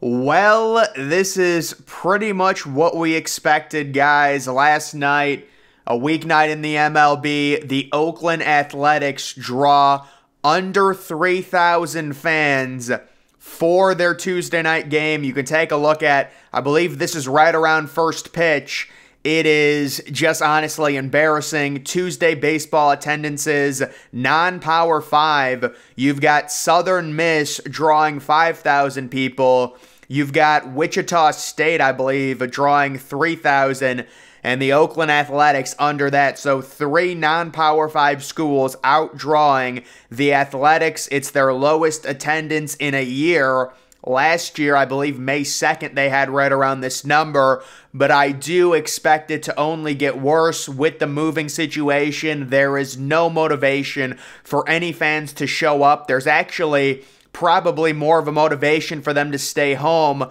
Well, this is pretty much what we expected, guys. Last night, a weeknight in the MLB, the Oakland Athletics draw under 3,000 fans for their Tuesday night game. You can take a look at, I believe this is right around first pitch. It is just honestly embarrassing. Tuesday baseball attendances, non-Power 5. You've got Southern Miss drawing 5,000 people. You've got Wichita State, I believe, drawing 3,000. And the Oakland Athletics under that. So 3 non-Power 5 schools outdrawing the Athletics. It's their lowest attendance in a year. Last year, I believe May 2nd, they had right around this number, but I do expect it to only get worse with the moving situation. There is no motivation for any fans to show up. There's actually probably more of a motivation for them to stay home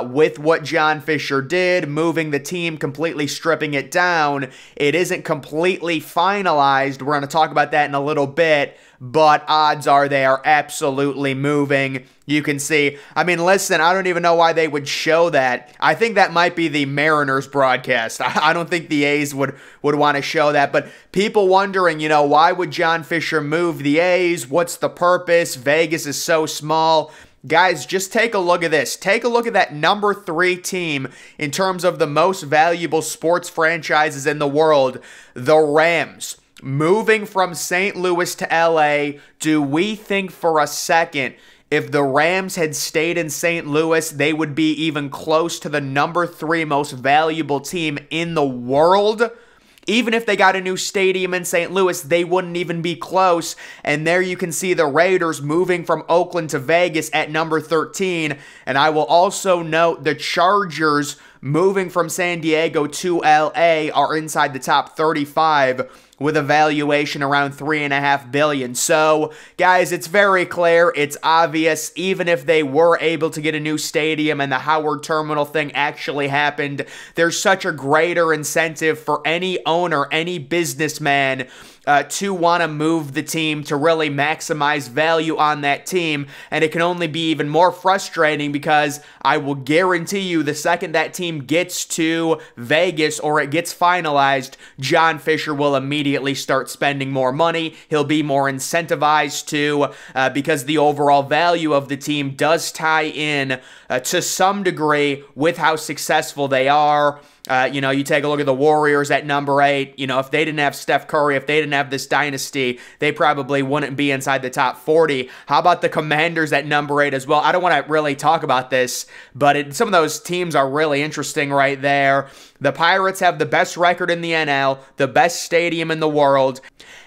with what John Fisher did, moving the team, completely stripping it down. It isn't completely finalized. We're going to talk about that in a little bit, but odds are they are absolutely moving. You can see, I mean, listen, I don't even know why they would show that. I think that might be the Mariners broadcast. I don't think the A's would want to show that, but people wondering, you know, why would John Fisher move the A's? What's the purpose? Vegas is so small. Guys, just take a look at this. Take a look at that number 3 team in terms of the most valuable sports franchises in the world, the Rams. Moving from St. Louis to LA, do we think for a second if the Rams had stayed in St. Louis, they would be even close to the number 3 most valuable team in the world? Even if they got a new stadium in St. Louis, they wouldn't even be close. And there you can see the Raiders moving from Oakland to Vegas at number 13. And I will also note the Chargers moving from San Diego to LA are inside the top 35 with a valuation around $3.5 billion. So, guys, it's very clear, it's obvious, even if they were able to get a new stadium and the Howard Terminal thing actually happened, there's such a greater incentive for any owner, any businessman to want to move the team to really maximize value on that team. And it can only be even more frustrating because I will guarantee you the second that team gets to Vegas or it gets finalized, John Fisher will immediately start spending more money. He'll be more incentivized to because the overall value of the team does tie in to some degree with how successful they are. You know, you take a look at the Warriors at number 8. You know, if they didn't have Steph Curry, if they didn't have this dynasty, they probably wouldn't be inside the top 40. How about the Commanders at number 8 as well? I don't want to really talk about this, but some of those teams are really interesting right there. The Pirates have the best record in the NL, the best stadium in the world,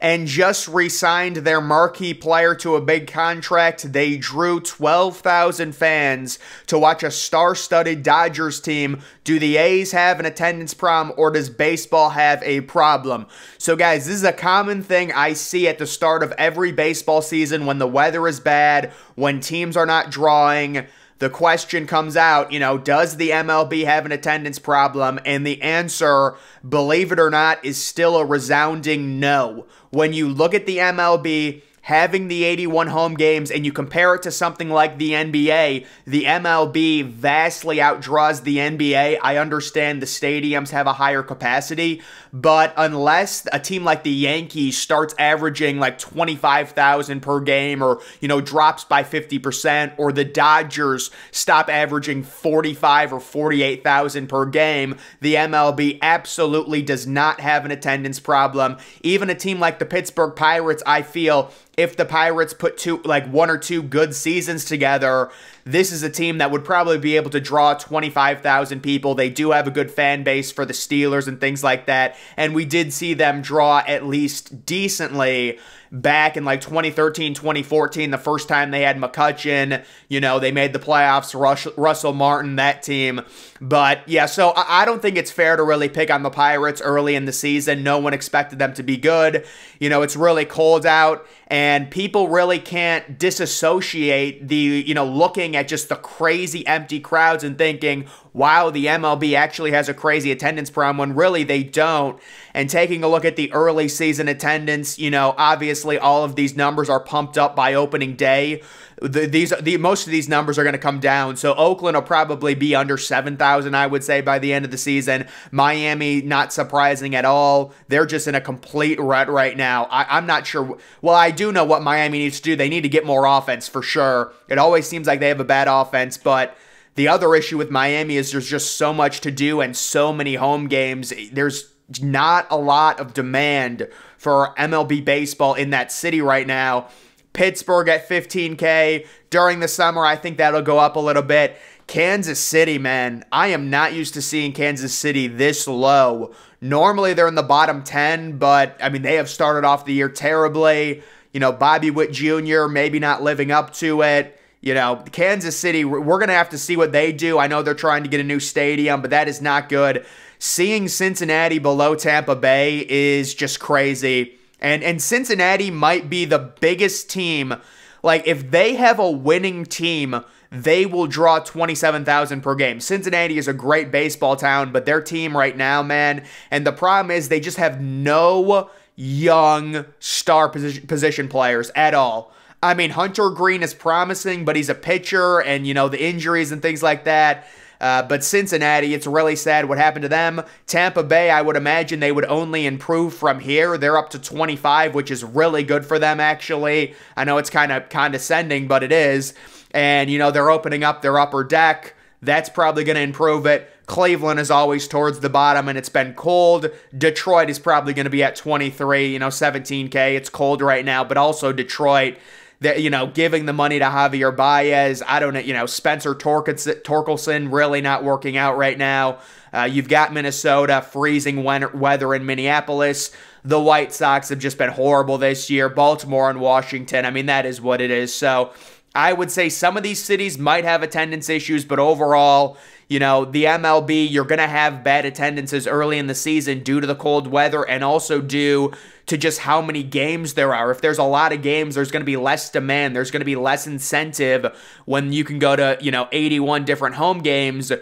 and just re-signed their marquee player to a big contract. They drew 12,000 fans to watch a star-studded Dodgers team. Do the A's have an attendance problem, or does baseball have a problem? So, guys, this is a common thing I see at the start of every baseball season when the weather is bad, when teams are not drawing. The question comes out, you know, does the MLB have an attendance problem? And the answer, believe it or not, is still a resounding no. When you look at the MLB having the 81 home games and you compare it to something like the NBA, the MLB vastly outdraws the NBA. I understand the stadiums have a higher capacity, but unless a team like the Yankees starts averaging like 25,000 per game or, you know, drops by 50%, or the Dodgers stop averaging 45 or 48,000 per game, the MLB absolutely does not have an attendance problem. Even a team like the Pittsburgh Pirates, I feel, if the Pirates put 1 or 2 good seasons together, this is a team that would probably be able to draw 25,000 people. They do have a good fan base for the Steelers and things like that, and we did see them draw at least decently back in like 2013, 2014, the first time they had McCutchen. You know, they made the playoffs, Russell Martin, that team. But yeah, so I don't think it's fair to really pick on the Pirates early in the season. No one expected them to be good. You know, it's really cold out, And people really can't disassociate looking at just the crazy empty crowds and thinking, wow, the MLB actually has a crazy attendance problem, when really they don't. And taking a look at the early season attendance, obviously all of these numbers are pumped up by opening day. Most of these numbers are going to come down. So Oakland will probably be under 7,000, I would say, by the end of the season. Miami, not surprising at all. They're just in a complete rut right now. I'm not sure. Well, I do know what Miami needs to do. They need to get more offense for sure. It always seems like they have a bad offense, but the other issue with Miami is there's just so much to do and so many home games. There's not a lot of demand for MLB baseball in that city right now. Pittsburgh at 15K. During the summer, I think that'll go up a little bit. Kansas City, man. I am not used to seeing Kansas City this low. Normally, they're in the bottom 10, but, I mean, they have started off the year terribly. Bobby Witt Jr. maybe not living up to it. Kansas City, we're going to have to see what they do. I know they're trying to get a new stadium, but that is not good. Seeing Cincinnati below Tampa Bay is just crazy. And Cincinnati might be the biggest team. Like, if they have a winning team, they will draw 27,000 per game. Cincinnati is a great baseball town, but their team right now, man, and the problem is they just have no young star position players at all. I mean, Hunter Green is promising, but he's a pitcher, and, the injuries and things like that. But Cincinnati, it's really sad what happened to them. Tampa Bay, I would imagine they would only improve from here. They're up to 25, which is really good for them, actually. I know it's kind of condescending, but it is. And, they're opening up their upper deck. That's probably going to improve it. Cleveland is always towards the bottom, and it's been cold. Detroit is probably going to be at 23, 17K. It's cold right now, but also Detroit, giving the money to Javier Baez. I don't know, Spencer Torkelson really not working out right now. You've got Minnesota, freezing weather in Minneapolis. The White Sox have just been horrible this year. Baltimore and Washington, I mean, that is what it is. So I would say some of these cities might have attendance issues, but overall, the MLB, you're going to have bad attendances early in the season due to the cold weather and also due to just how many games there are. If there's a lot of games, there's going to be less demand. There's going to be less incentive when you can go to, 81 different home games.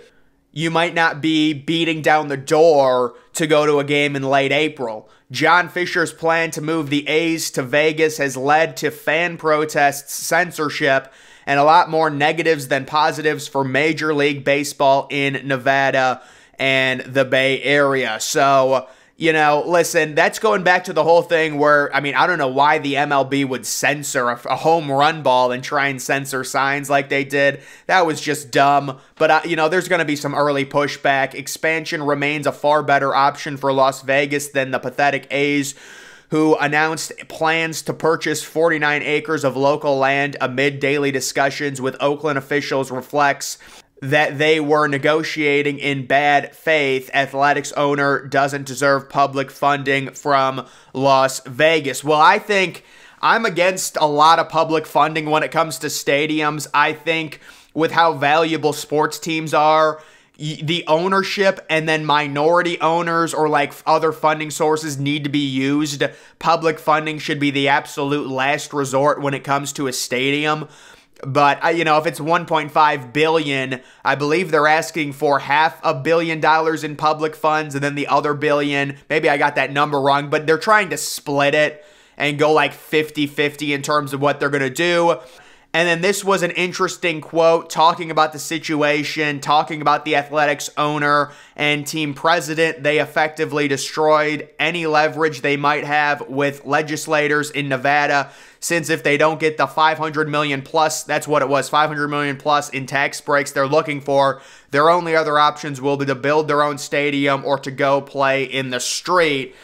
You might not be beating down the door to go to a game in late April. John Fisher's plan to move the A's to Vegas has led to fan protests, censorship, and a lot more negatives than positives for Major League Baseball in Nevada and the Bay Area. So, listen, that's going back to the whole thing where, I mean, I don't know why the MLB would censor a home run ball and try and censor signs like they did. That was just dumb. But, there's going to be some early pushback. Expansion remains a far better option for Las Vegas than the pathetic A's, who announced plans to purchase 49 acres of local land amid daily discussions with Oakland officials reflects that they were negotiating in bad faith. Athletics owner doesn't deserve public funding from Las Vegas. Well, I think I'm against a lot of public funding when it comes to stadiums. I think with how valuable sports teams are, the ownership and then minority owners or like other funding sources need to be used. Public funding should be the absolute last resort when it comes to a stadium. But, if it's $1.5 billion, I believe they're asking for $500 million in public funds and then the other billion. Maybe I got that number wrong, but they're trying to split it and go like 50-50 in terms of what they're going to do. And then this was an interesting quote talking about the situation, talking about the Athletics owner and team president. They effectively destroyed any leverage they might have with legislators in Nevada, since if they don't get the $500 million plus, that's what it was, $500 million plus in tax breaks they're looking for, their only other options will be to build their own stadium or to go play in the street.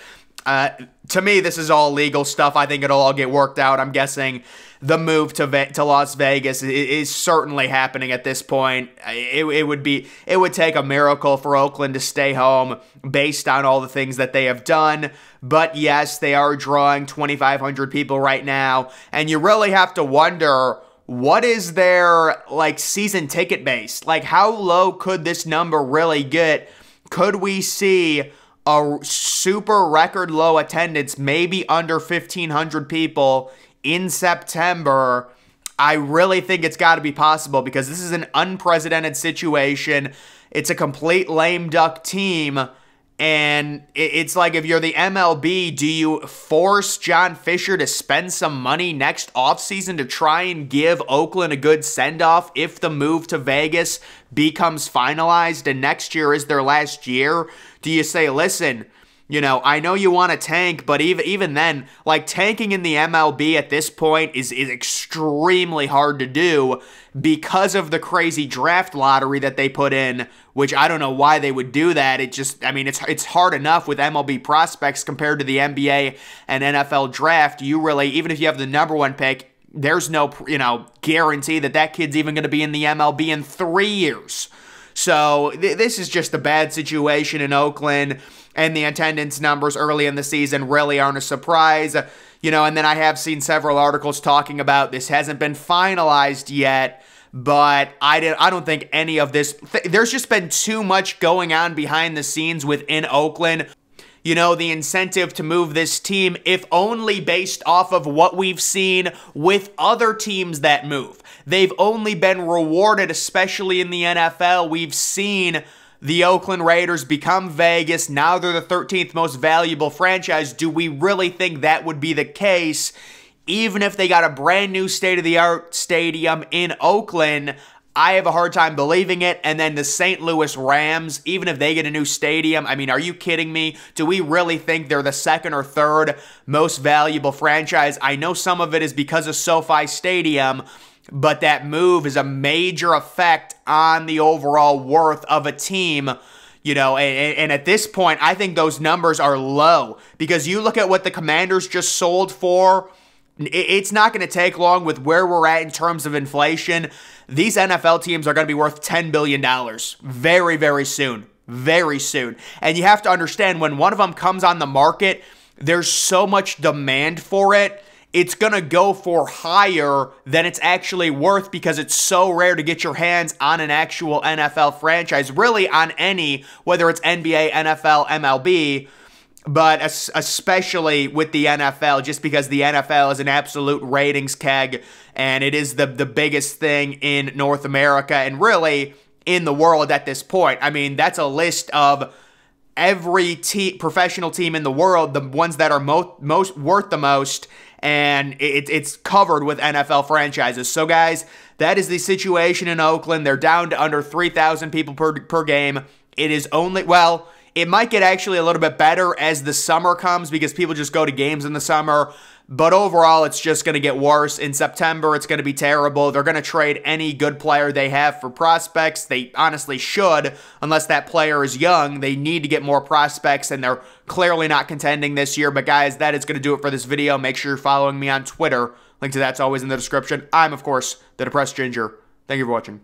To me, this is all legal stuff. I think it'll all get worked out. I'm guessing the move to Las Vegas is certainly happening at this point. It would take a miracle for Oakland to stay home based on all the things that they have done. But yes, they are drawing 2,500 people right now, and you really have to wonder, what is their like season ticket base? Like, how low could this number really get? Could we see a super record low attendance, maybe under 1,500 people in September, I really think it's got to be possible because this is an unprecedented situation. It's a complete lame duck team. And it's like, if you're the MLB, do you force John Fisher to spend some money next offseason to try and give Oakland a good send-off if the move to Vegas becomes finalized and next year is their last year? Do you say, listen, you know, I know you want to tank, but even then, like, tanking in the MLB at this point is extremely hard to do because of the crazy draft lottery that they put in, which I don't know why they would do that. It just, I mean, it's hard enough with MLB prospects compared to the NBA and NFL draft. You really, even if you have the #1 pick, there's no, you know, guarantee that that kid's even going to be in the MLB in 3 years. So this is just a bad situation in Oakland, and the attendance numbers early in the season really aren't a surprise. You know, and then I have seen several articles talking about this hasn't been finalized yet, but I don't think any of this, there's just been too much going on behind the scenes within Oakland. You know, the incentive to move this team, if only based off of what we've seen with other teams that move. They've only been rewarded, especially in the NFL. We've seen the Oakland Raiders become Vegas. Now they're the 13th most valuable franchise. Do we really think that would be the case? Even if they got a brand new state-of-the-art stadium in Oakland, I have a hard time believing it. And then the St. Louis Rams, even if they get a new stadium, I mean, are you kidding me? Do we really think they're the second or third most valuable franchise? I know some of it is because of SoFi Stadium, but that move is a major effect on the overall worth of a team. You know, and at this point, I think those numbers are low because you look at what the Commanders just sold for. It's not going to take long with where we're at in terms of inflation. These NFL teams are going to be worth $10 billion very, very soon. Very soon. And you have to understand, when one of them comes on the market, there's so much demand for it. It's going to go for higher than it's actually worth because it's so rare to get your hands on an actual NFL franchise. Really on any, whether it's NBA, NFL, MLB. But especially with the NFL, just because the NFL is an absolute ratings keg, and it is the biggest thing in North America and really in the world at this point. I mean, that's a list of every professional team in the world, the ones that are most worth the most, and it's covered with NFL franchises. So, guys, that is the situation in Oakland. They're down to under 3,000 people per game. It is only, well, it might get actually a little bit better as the summer comes because people just go to games in the summer. But overall, it's just going to get worse. In September, it's going to be terrible. They're going to trade any good player they have for prospects. They honestly should, unless that player is young. They need to get more prospects, and they're clearly not contending this year. But guys, that is going to do it for this video. Make sure you're following me on Twitter. Link to that's always in the description. I'm, of course, the Depressed Ginger. Thank you for watching.